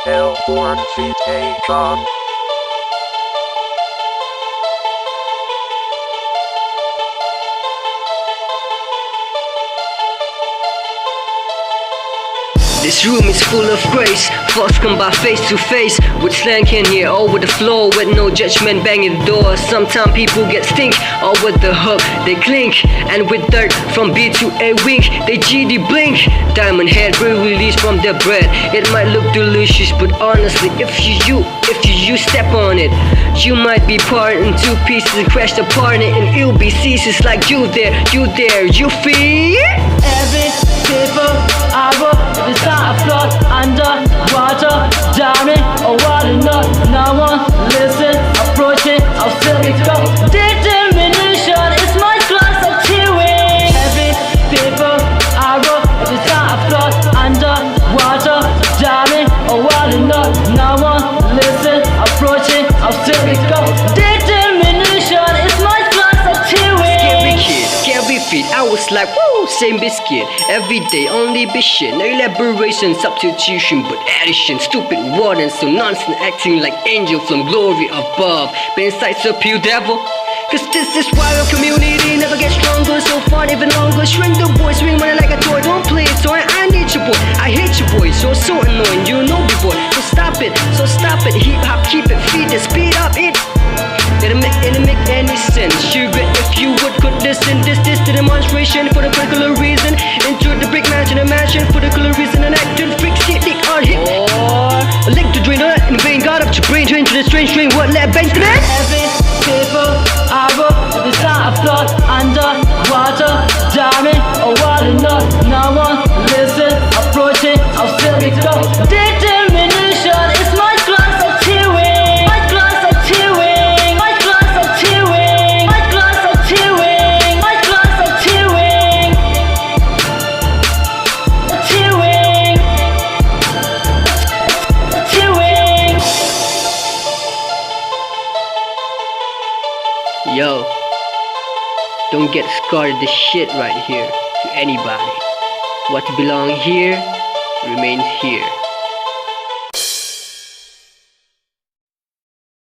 LBorn Ft AJohn. This room is full of grace. Thoughts come by face to face with slang in here, over the floor with no judgment, banging the door. Sometimes people get stink, or with the hook they clink, and with dirt from B to A wink, they GD blink. Diamond head will release from their bread. It might look delicious, but honestly, if you step on it, you might be parted in two pieces and crashed apart, and it'll be ceases like you there, you feel? Every people I wrote, it's not a float underwater, drowning or water, no one listen, approaching, I'll still be go. Determination is my class of chewing. Every people I wrote, it's not a float underwater, drowning or water, no one listen, approaching, I'll still be go. Determination is my class of chewing. Scary kid, scary feet, I was like, woo, same biscuit. Every day, only be shit. No elaboration, substitution, but addition. Stupid warden, so nonsense, acting like angel from glory above. Been sights up, you devil. Cause this is why our community never gets stronger, so far even longer. Shrink the voice, swing money like a toy. Don't play it, so I need your boy. I hate your boy, so annoying, you know before. So stop it, hip hop, keep it, feed it, speed up it. It'll make any sense. Sugar, if you would could listen. This the demonstration for the particular reason. Into the brick mansion, a mansion for the particular reason. An acting freak, shit, dick, on hit. Or a link to drain on in vain. God up your brain, train to the strange train. What let bank to that? Every people I wrote, it's not a float underwater, drowning or water, no one listen, approaching, I'll still be go. Determination is my class of chewing. My class of chewing. My class of chewing. My class of chewing. My class of chewing. Chewing. Chewing. Yo, don't get scarred this shit right here to anybody. What belongs here remains here.